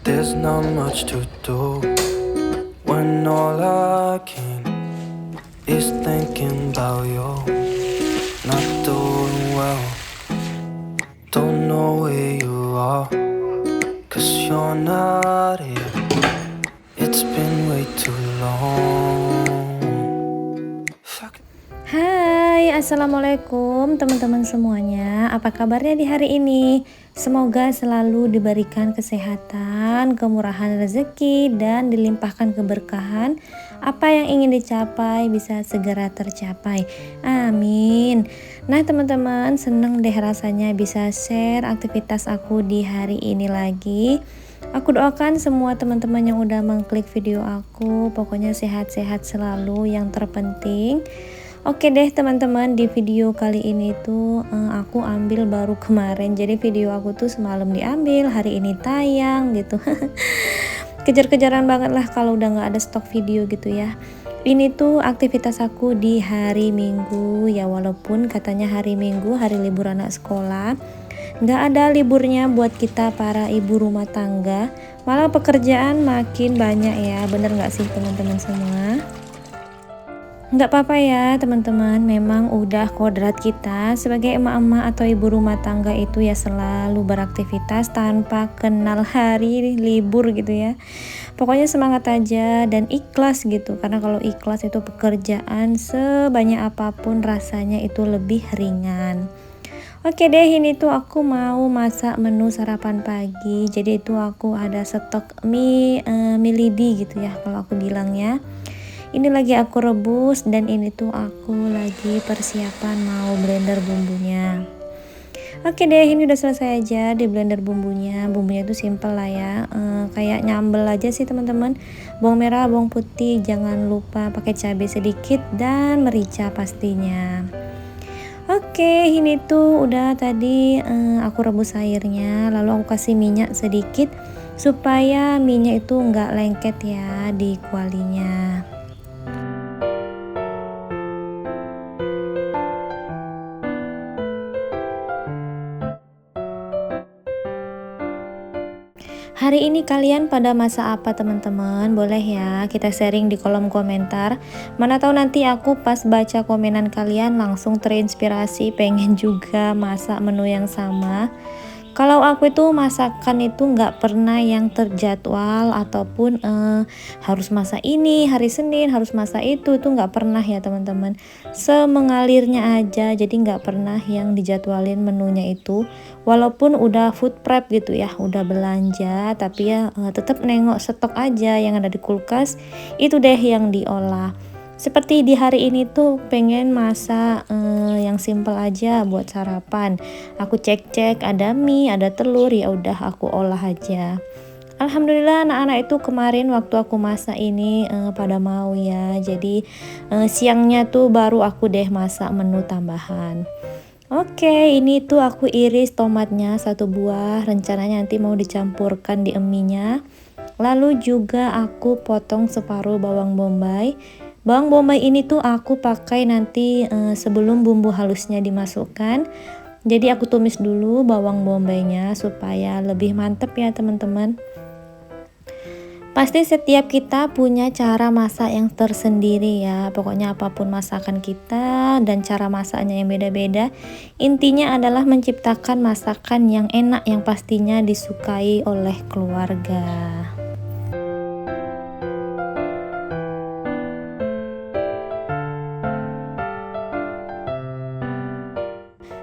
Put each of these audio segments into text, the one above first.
There's not much to do when all I can is thinking about you. Not doing well, don't know where you are, 'cause you're not here. It's been way too long. Hai, assalamualaikum teman-teman semuanya. Apa kabarnya di hari ini? Semoga selalu diberikan kesehatan, kemurahan rezeki, dan dilimpahkan keberkahan. Apa yang ingin dicapai bisa segera tercapai. Amin. Nah, teman-teman, seneng deh rasanya bisa share aktivitas aku di hari ini lagi. Aku doakan semua teman-teman yang udah mengklik video aku, pokoknya sehat-sehat selalu, yang terpenting. Oke deh teman-teman, di video kali ini tuh aku ambil baru kemarin. Jadi video aku tuh semalam diambil, hari ini tayang gitu. Kejar-kejaran banget lah kalau udah nggak ada stok video gitu ya. Ini tuh aktivitas aku di hari Minggu ya, walaupun katanya hari Minggu hari libur anak sekolah. Nggak ada liburnya buat kita para ibu rumah tangga. Malah pekerjaan makin banyak ya, bener nggak sih teman-teman semua? Nggak apa-apa ya teman-teman, memang udah kodrat kita sebagai emak-emak atau ibu rumah tangga itu ya selalu beraktivitas tanpa kenal hari libur gitu ya. Pokoknya semangat aja dan ikhlas gitu, karena kalau ikhlas itu pekerjaan sebanyak apapun rasanya itu lebih ringan. Oke deh, ini tuh aku mau masak menu sarapan pagi. Jadi itu aku ada stok mie lidi gitu ya kalau aku bilangnya. Ini lagi aku rebus dan ini tuh aku lagi persiapan mau blender bumbunya. Oke deh, ini udah selesai aja di blender bumbunya. Bumbunya tuh simple lah ya, kayak nyambel aja sih teman-teman. Bawang merah, bawang putih, jangan lupa pakai cabai sedikit dan merica pastinya. Oke, ini tuh udah tadi aku rebus airnya, lalu aku kasih minyak sedikit supaya minyak itu nggak lengket ya di kualinya. Hari ini kalian pada masak apa teman-teman? Boleh ya kita sharing di kolom komentar. Mana tahu nanti aku pas baca komenan kalian langsung terinspirasi pengen juga masak menu yang sama. Kalau aku itu masakan itu nggak pernah yang terjadwal ataupun harus masak ini hari Senin, harus masak itu nggak pernah ya teman-teman. Semengalirnya aja, jadi nggak pernah yang dijadwalin menunya itu. Walaupun udah food prep gitu ya, udah belanja, tapi ya tetap nengok stok aja yang ada di kulkas, itu deh yang diolah. Seperti di hari ini tuh pengen masak yang simple aja buat sarapan. Aku cek-cek ada mie, ada telur, ya udah aku olah aja. Alhamdulillah anak-anak itu kemarin waktu aku masak ini pada mau ya. Jadi siangnya tuh baru aku deh masak menu tambahan. Oke, ini tuh aku iris tomatnya 1 buah, rencananya nanti mau dicampurkan di eminya. Lalu juga aku potong separuh bawang bombay. Bawang bombay ini tuh aku pakai nanti sebelum bumbu halusnya dimasukkan. Jadi aku tumis dulu bawang bombaynya supaya lebih mantep ya teman-teman. Pasti setiap kita punya cara masak yang tersendiri ya. Pokoknya apapun masakan kita dan cara masaknya yang beda-beda, intinya adalah menciptakan masakan yang enak yang pastinya disukai oleh keluarga.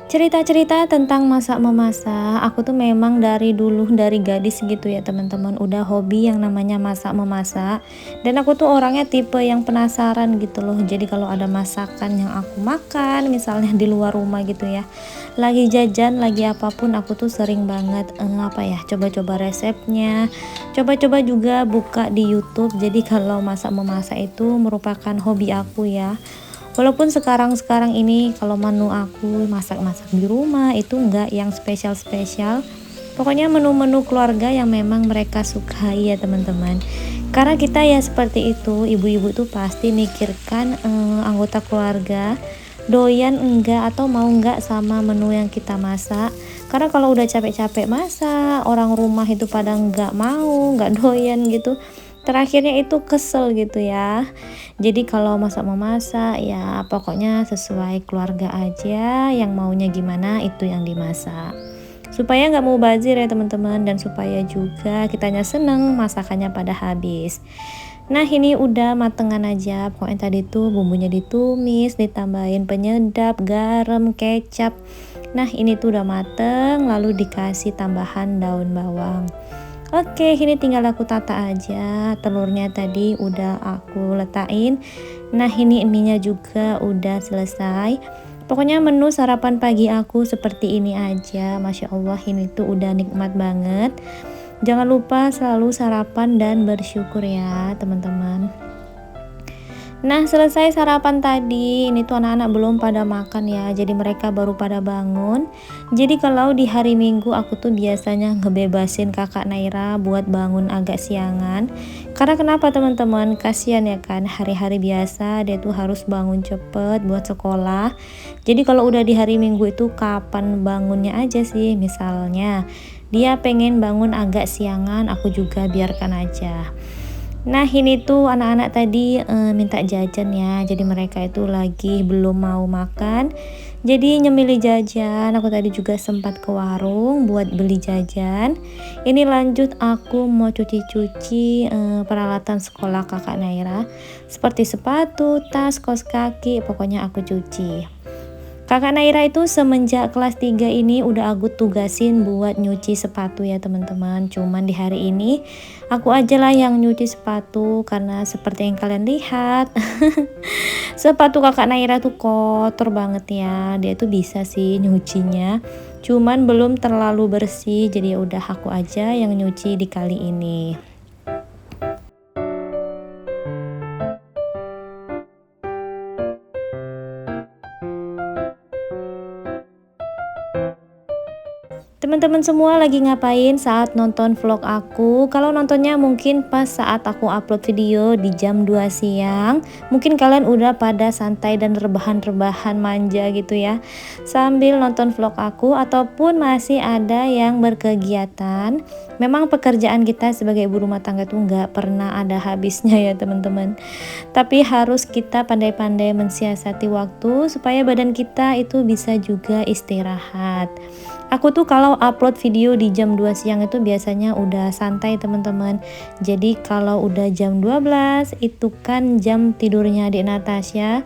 Cerita-cerita tentang masak-memasak, aku tuh memang dari dulu, dari gadis gitu ya teman-teman, udah hobi yang namanya masak-memasak. Dan aku tuh orangnya tipe yang penasaran gitu loh. Jadi kalau ada masakan yang aku makan, misalnya di luar rumah gitu ya, lagi jajan, lagi apapun, aku tuh sering banget coba-coba resepnya, coba-coba juga buka di YouTube. Jadi kalau masak-memasak itu merupakan hobi aku ya. Walaupun sekarang ini kalau menu aku masak-masak di rumah itu enggak yang spesial-spesial. Pokoknya menu-menu keluarga yang memang mereka sukai ya teman-teman. Karena kita ya seperti itu, ibu-ibu tuh pasti mikirkan anggota keluarga doyan enggak atau mau enggak sama menu yang kita masak. Karena kalau udah capek-capek masak, orang rumah itu pada nggak mau, nggak doyan gitu, terakhirnya itu kesel gitu ya. Jadi kalau masak memasak ya pokoknya sesuai keluarga aja, yang maunya gimana itu yang dimasak, supaya nggak mau bazir ya teman-teman, dan supaya juga kitanya seneng masakannya pada habis. Nah ini udah matengan aja, pokoknya tadi tuh bumbunya ditumis, ditambahin penyedap, garam, kecap. Nah ini tuh udah mateng, lalu dikasih tambahan daun bawang. Oke, ini tinggal aku tata aja. Telurnya tadi udah aku letakin. Nah ini mienya juga udah selesai. Pokoknya menu sarapan pagi aku seperti ini aja. Masya Allah, ini tuh udah nikmat banget. Jangan lupa selalu sarapan dan bersyukur ya teman-teman. Nah selesai sarapan tadi, ini tuh anak-anak belum pada makan ya, jadi mereka baru pada bangun. Jadi kalau di hari Minggu aku tuh biasanya ngebebasin kakak Naira buat bangun agak siangan. Karena kenapa teman-teman, kasihan ya kan, hari-hari biasa dia tuh harus bangun cepet buat sekolah. Jadi kalau udah di hari Minggu itu kapan bangunnya aja sih, misalnya dia pengen bangun agak siangan, aku juga biarkan aja. Nah ini tuh anak-anak tadi minta jajan ya, jadi mereka itu lagi belum mau makan, jadi nyemili jajan. Aku tadi juga sempat ke warung buat beli jajan. Ini lanjut aku mau cuci-cuci peralatan sekolah kakak Naira, seperti sepatu, tas, kaos kaki, pokoknya aku cuci. Kakak Naira itu semenjak kelas 3 ini udah aku tugasin buat nyuci sepatu ya teman-teman. Cuman di hari ini aku aja lah yang nyuci sepatu, karena seperti yang kalian lihat sepatu kakak Naira tuh kotor banget ya. Dia tuh bisa sih nyucinya, cuman belum terlalu bersih, jadi ya udah aku aja yang nyuci di kali ini. Teman-teman semua lagi ngapain saat nonton vlog aku? Kalau nontonnya mungkin pas saat aku upload video di jam 2 siang, mungkin kalian udah pada santai dan rebahan-rebahan manja gitu ya, sambil nonton vlog aku, ataupun masih ada yang berkegiatan. Memang pekerjaan kita sebagai ibu rumah tangga tuh nggak pernah ada habisnya ya teman-teman. Tapi harus kita pandai-pandai mensiasati waktu supaya badan kita itu bisa juga istirahat. Aku tuh kalau upload video di jam 2 siang itu biasanya udah santai teman-teman. Jadi kalau udah jam 12 itu kan jam tidurnya adik Natasha.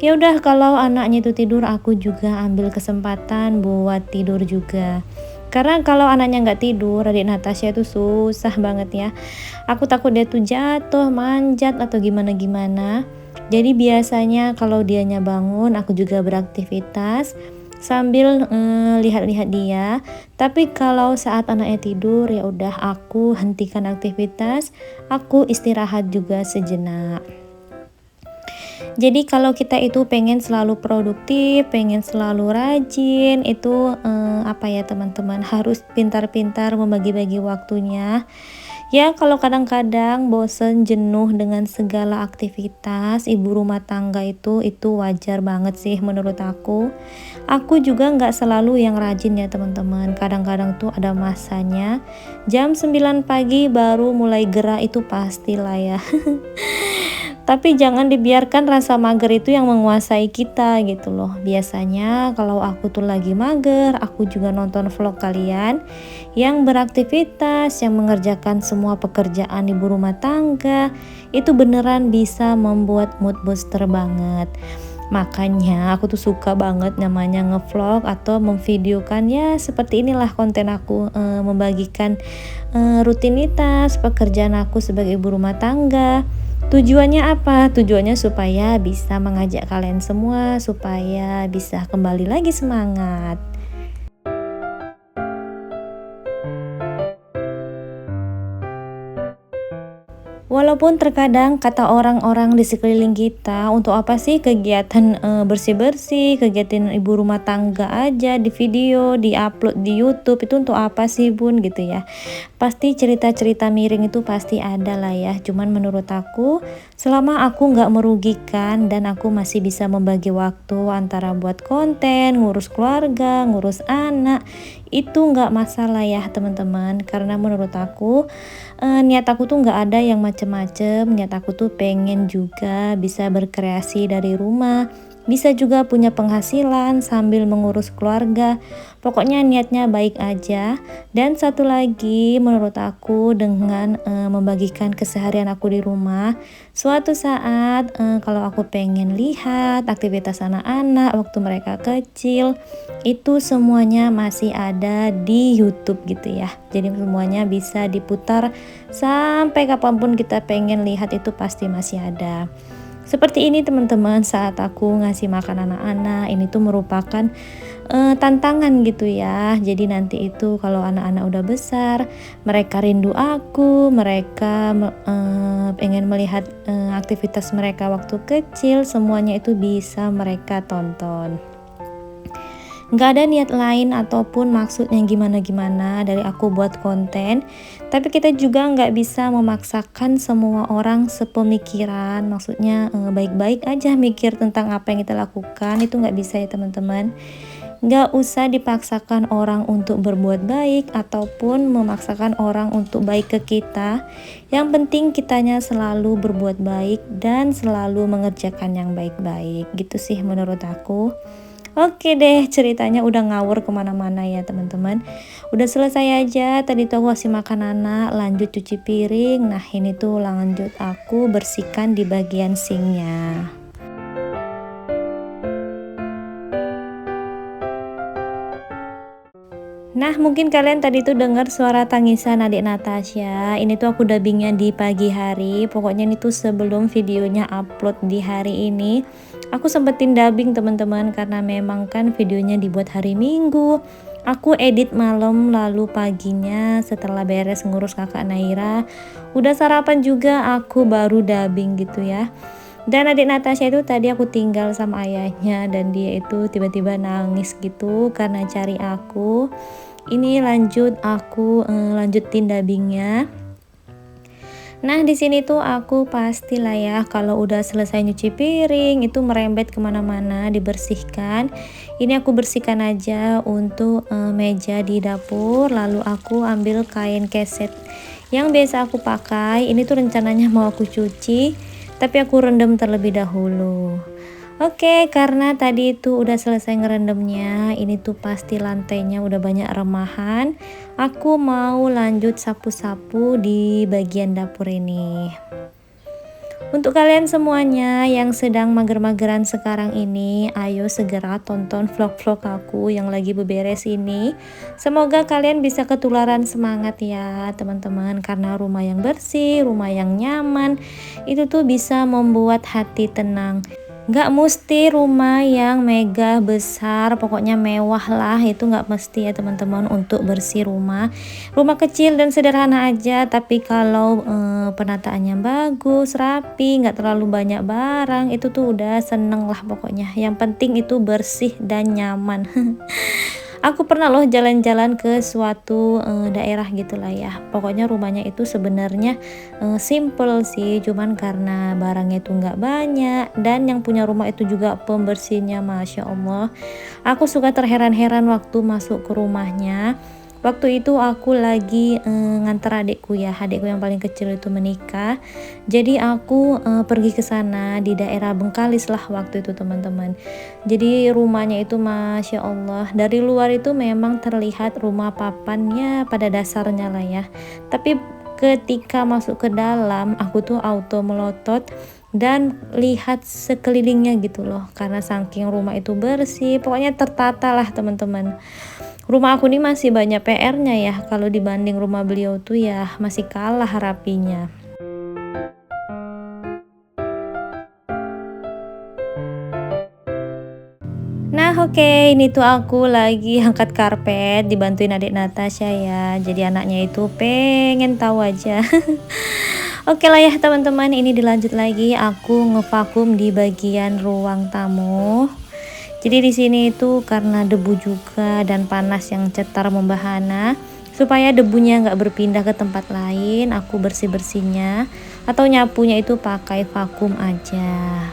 Ya udah, kalau anaknya itu tidur aku juga ambil kesempatan buat tidur juga. Karena kalau anaknya nggak tidur, adik Natasha itu susah banget ya. Aku takut dia tuh jatuh, manjat atau gimana-gimana. Jadi biasanya kalau dianya bangun, aku juga beraktivitas sambil lihat-lihat dia. Tapi kalau saat anaknya tidur ya udah aku hentikan aktivitas, aku istirahat juga sejenak. Jadi kalau kita itu pengen selalu produktif, pengen selalu rajin, itu apa ya teman-teman, harus pintar-pintar membagi-bagi waktunya. Ya kalau kadang-kadang bosen, jenuh dengan segala aktivitas ibu rumah tangga itu wajar banget sih menurut aku. Aku juga nggak selalu yang rajin ya teman-teman. Kadang-kadang tuh ada masanya jam 9 pagi baru mulai gerak, itu pastilah ya. Tapi jangan dibiarkan rasa mager itu yang menguasai kita gitu loh. Biasanya kalau aku tuh lagi mager, aku juga nonton vlog kalian yang beraktivitas, yang mengerjakan semua pekerjaan ibu rumah tangga. Itu beneran bisa membuat mood booster banget. Makanya aku tuh suka banget namanya ngevlog atau memvideokan, ya seperti inilah konten aku, membagikan rutinitas pekerjaan aku sebagai ibu rumah tangga. Tujuannya apa? Tujuannya supaya bisa mengajak kalian semua supaya bisa kembali lagi semangat. Walaupun terkadang kata orang-orang di sekeliling kita, untuk apa sih kegiatan bersih-bersih, kegiatan ibu rumah tangga aja di video, di-upload di YouTube, itu untuk apa sih Bun gitu ya. Pasti cerita-cerita miring itu pasti ada lah ya. Cuman menurut aku, selama aku nggak merugikan dan aku masih bisa membagi waktu antara buat konten, ngurus keluarga, ngurus anak, itu nggak masalah ya teman-teman. Karena menurut aku niat aku tuh nggak ada yang macem-macem. Niat aku tuh pengen juga bisa berkreasi dari rumah, bisa juga punya penghasilan sambil mengurus keluarga. Pokoknya niatnya baik aja. Dan satu lagi, menurut aku dengan membagikan keseharian aku di rumah, suatu saat kalau aku pengen lihat aktivitas anak-anak waktu mereka kecil, itu semuanya masih ada di YouTube gitu ya. Jadi semuanya bisa diputar sampai kapanpun kita pengen lihat, itu pasti masih ada. Seperti ini teman-teman, saat aku ngasih makan anak-anak, ini tuh merupakan tantangan gitu ya. Jadi nanti itu kalau anak-anak udah besar, mereka rindu aku, mereka pengen melihat aktivitas mereka waktu kecil, semuanya itu bisa mereka tonton. Nggak ada niat lain ataupun maksud yang gimana-gimana dari aku buat konten. Tapi kita juga nggak bisa memaksakan semua orang sepemikiran. Maksudnya baik-baik aja mikir tentang apa yang kita lakukan, itu nggak bisa ya teman-teman. Nggak usah dipaksakan orang untuk berbuat baik ataupun memaksakan orang untuk baik ke kita. Yang penting kitanya selalu berbuat baik dan selalu mengerjakan yang baik-baik. Gitu sih menurut aku. Oke deh, ceritanya udah ngawur kemana-mana ya teman-teman. Udah selesai aja, tadi tuh aku kasih makan anak, lanjut cuci piring. Nah ini tuh lanjut aku bersihkan di bagian sinknya. Nah mungkin kalian tadi tuh dengar suara tangisan adik Natasha. Ini tuh aku dubbingnya di pagi hari. Pokoknya ini tuh sebelum videonya upload di hari ini, aku sempetin dubbing teman-teman, karena memang kan videonya dibuat hari Minggu. Aku edit malam, lalu paginya setelah beres ngurus kakak Naira, udah sarapan juga, aku baru dubbing gitu ya. Dan adik Natasha itu tadi aku tinggal sama ayahnya, dan dia itu tiba-tiba nangis gitu karena cari aku. Ini lanjut aku lanjutin dubbingnya. Nah di sini tuh aku pastilah ya kalau udah selesai nyuci piring itu merembet kemana-mana dibersihkan. Ini aku bersihkan aja untuk meja di dapur, lalu aku ambil kain keset yang biasa aku pakai. Ini tuh rencananya mau aku cuci, tapi aku rendam terlebih dahulu. Oke, karena tadi itu udah selesai ngerendamnya, ini tuh pasti lantainya udah banyak remahan. Aku mau lanjut sapu-sapu di bagian dapur ini. Untuk kalian semuanya yang sedang mager-mageran sekarang ini, ayo segera tonton vlog-vlog aku yang lagi beberes ini. Semoga kalian bisa ketularan semangat ya teman-teman, karena rumah yang bersih, rumah yang nyaman, itu tuh bisa membuat hati tenang. Nggak mesti rumah yang mega besar, pokoknya mewah lah, itu nggak mesti ya teman-teman untuk bersih rumah. Rumah kecil dan sederhana aja, tapi kalau penataannya bagus, rapi, nggak terlalu banyak barang, itu tuh udah seneng lah pokoknya. Yang penting itu bersih dan nyaman. Aku pernah loh jalan-jalan ke suatu daerah gitulah ya. Pokoknya rumahnya itu sebenarnya simple sih, cuman karena barangnya itu nggak banyak dan yang punya rumah itu juga pembersihnya Masya Allah. Aku suka terheran-heran waktu masuk ke rumahnya. Waktu itu aku lagi nganter adikku ya, adikku yang paling kecil itu menikah. Jadi aku pergi ke sana di daerah Bengkalis lah waktu itu teman-teman. Jadi rumahnya itu Masya Allah, dari luar itu memang terlihat rumah papannya pada dasarnya lah ya. Tapi ketika masuk ke dalam, aku tuh auto melotot dan lihat sekelilingnya gitu loh, karena saking rumah itu bersih, pokoknya tertata lah teman-teman. Rumah aku nih masih banyak PR-nya ya, kalau dibanding rumah beliau tuh ya masih kalah rapinya. Nah oke, ini tuh aku lagi angkat karpet dibantuin adik Natasha ya. Jadi anaknya itu pengen tahu aja. Oke lah ya teman-teman, ini dilanjut lagi aku ngevakum di bagian ruang tamu. Jadi di sini itu karena debu juga dan panas yang cetar membahana, supaya debunya nggak berpindah ke tempat lain, aku bersih-bersihnya atau nyapunya itu pakai vakum aja.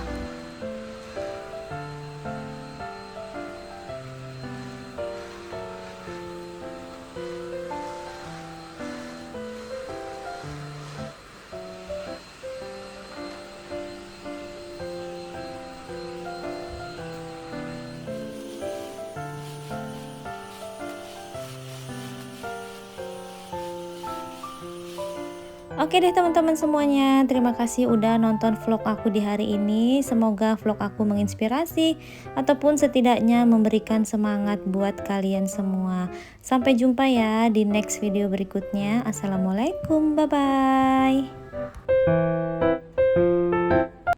Oke deh teman-teman semuanya, terima kasih udah nonton vlog aku di hari ini. Semoga vlog aku menginspirasi ataupun setidaknya memberikan semangat buat kalian semua. Sampai jumpa ya di next video berikutnya. Assalamualaikum, bye bye.